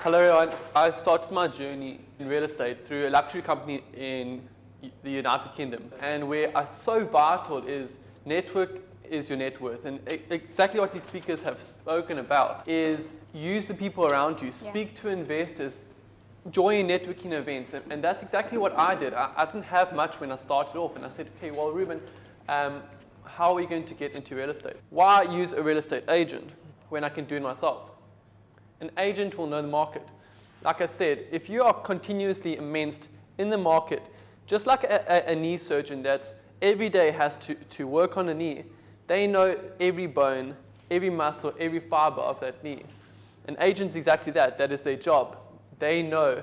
Hello everyone. I started my journey in real estate through a luxury company in the United Kingdom, and where it's so vital is network is your net worth, and exactly what these speakers have spoken about is use the people around you, speak to investors, join networking events, and that's exactly what I did. I didn't have much when I started off, and I said, okay, well, Ruben, how are we going to get into real estate? Why use a real estate agent when I can do it myself? An agent will know the market. Like I said, if you are continuously immersed in the market, just like a knee surgeon that every day has to work on a knee, they know every bone, every muscle, every fiber of that knee. An agent's exactly that. That is their job. They know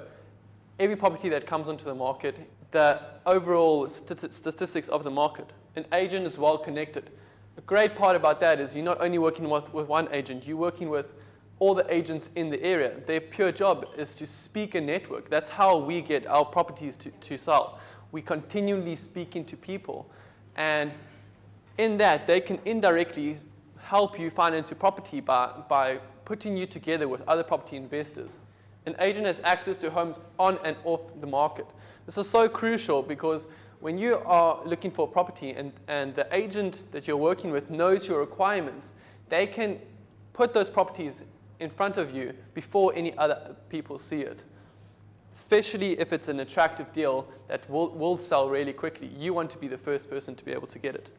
every property that comes onto the market, the overall statistics of the market. An agent is well connected. A great part about that is you're not only working with one agent, you're working with all the agents in the area. Their pure job is to speak a network. That's how we get our properties to sell. We continually speaking to people, and in that they can indirectly help you finance your property by putting you together with other property investors. An agent has access to homes on and off the market. This is so crucial because when you are looking for a property and the agent that you're working with knows your requirements, they can put those properties in front of you before any other people see it. Especially if it's an attractive deal that will sell really quickly. You want to be the first person to be able to get it.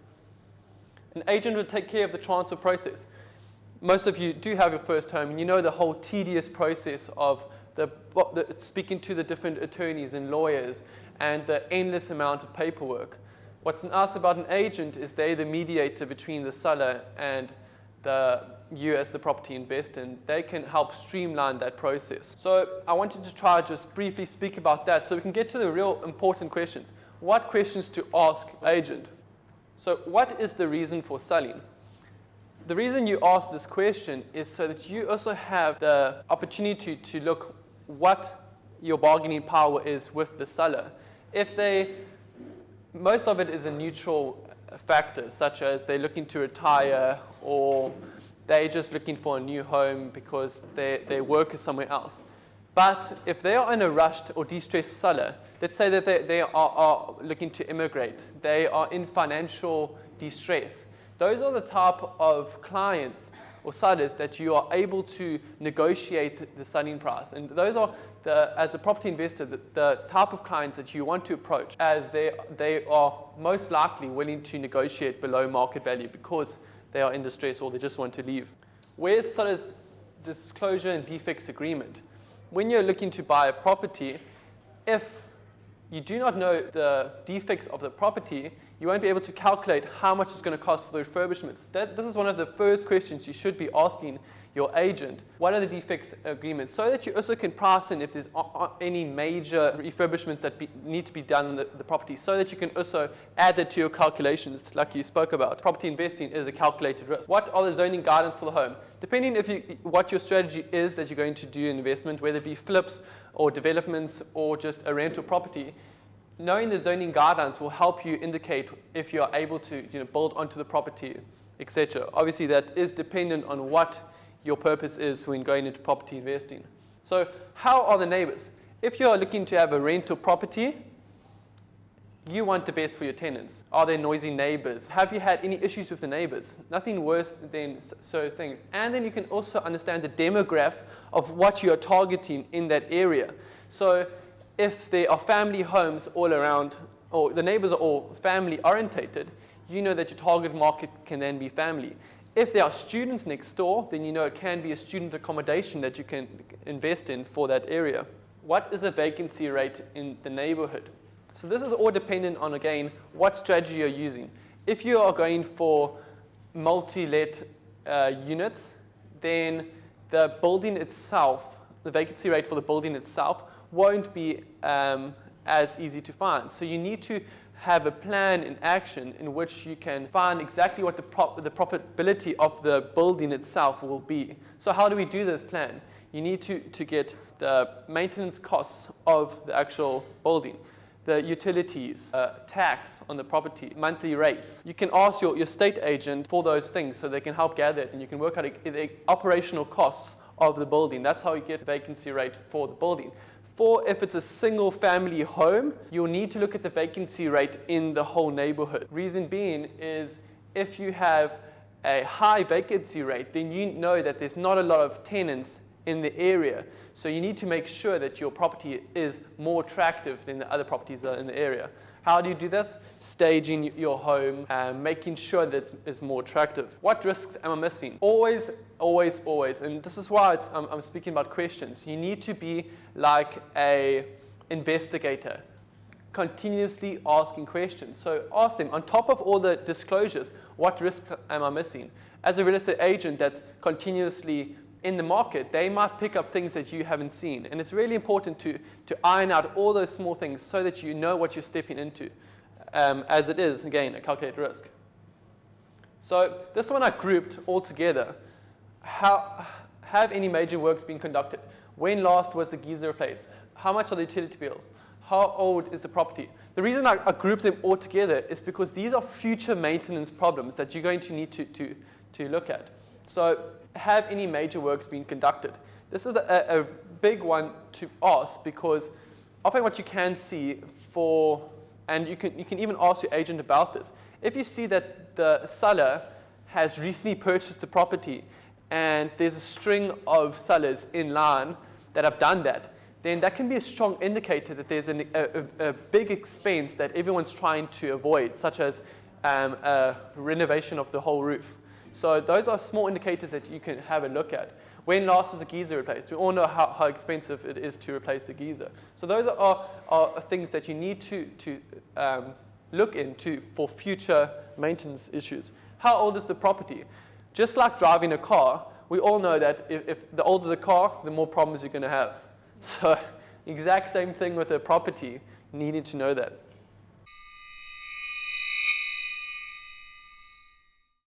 An agent will take care of the transfer process. Most of you do have your first home, and you know the whole tedious process of speaking to the different attorneys and lawyers and the endless amount of paperwork. What's nice about an agent is they're the mediator between the seller and you as the property investor, and they can help streamline that process. So I wanted to try just briefly speak about that so we can get to the real important questions. What questions to ask agent? So what is the reason for selling? The reason you ask this question is so that you also have the opportunity to look what your bargaining power is with the seller. Most of it is a neutral factor, such as they're looking to retire or they're just looking for a new home because their work is somewhere else. But if they are in a rushed or distressed seller, let's say that they are looking to immigrate, they are in financial distress, those are the type of clients or sellers that you are able to negotiate the selling price. And those are, as a property investor, the type of clients that you want to approach, as they are most likely willing to negotiate below market value because they are in distress or they just want to leave. Where's seller's disclosure and defects agreement? When you're looking to buy a property, if you do not know the defects of the property, you won't be able to calculate how much it's going to cost for the refurbishments. This is one of the first questions you should be asking your agent. What are the defects agreements? So that you also can price in if there's any major refurbishments that need to be done on the property, so that you can also add that to your calculations like you spoke about. Property investing is a calculated risk. What are the zoning guidance for the home? Depending what your strategy is that you're going to do in investment, whether it be flips or developments or just a rental property, knowing the zoning guidelines will help you indicate if you are able to build onto the property, etc. Obviously, that is dependent on what your purpose is when going into property investing. So how are the neighbors? If you are looking to have a rental property, you want the best for your tenants. Are there noisy neighbors? Have you had any issues with the neighbors? Nothing worse than so things. And then you can also understand the demographic of what you are targeting in that area. So if there are family homes all around, or the neighbors are all family orientated, you know that your target market can then be family. If there are students next door, then you know it can be a student accommodation that you can invest in for that area. What is the vacancy rate in the neighborhood? So this is all dependent on, again, what strategy you're using. If you are going for multi-let units, then the building itself, the vacancy rate for the building itself won't be as easy to find. So you need to have a plan in action in which you can find exactly what the profitability of the building itself will be. So how do we do this plan? You need to get the maintenance costs of the actual building. the utilities, tax on the property, monthly rates. You can ask your estate agent for those things so they can help gather it, and you can work out the operational costs of the building. That's how you get the vacancy rate for the building. If it's a single family home, you'll need to look at the vacancy rate in the whole neighborhood. Reason being is if you have a high vacancy rate, then you know that there's not a lot of tenants in the area. So you need to make sure that your property is more attractive than the other properties that are in the area. How do you do this? Staging your home, making sure that it's more attractive. What risks am I missing? Always, always, always. And this is why I'm speaking about questions. You need to be like an investigator, continuously asking questions. So ask them, on top of all the disclosures, what risks am I missing? As a real estate agent that's continuously in the market, they might pick up things that you haven't seen. And it's really important to iron out all those small things so that you know what you're stepping into, as it is, again, a calculated risk. So this one I grouped all together. Have any major works been conducted? When last was the geyser replaced? How much are the utility bills? How old is the property? The reason I grouped them all together is because these are future maintenance problems that you're going to need to look at. So have any major works been conducted? This is a big one to ask because often what you can see and you can even ask your agent about this. If you see that the seller has recently purchased the property and there's a string of sellers in line that have done that, then that can be a strong indicator that there's a big expense that everyone's trying to avoid, such as a renovation of the whole roof. So those are small indicators that you can have a look at. When last was the geyser replaced? We all know how expensive it is to replace the geyser. So those are things that you need to look into for future maintenance issues. How old is the property? Just like driving a car, we all know that if the older the car, the more problems you're going to have. So exact same thing with a property, needing to know that.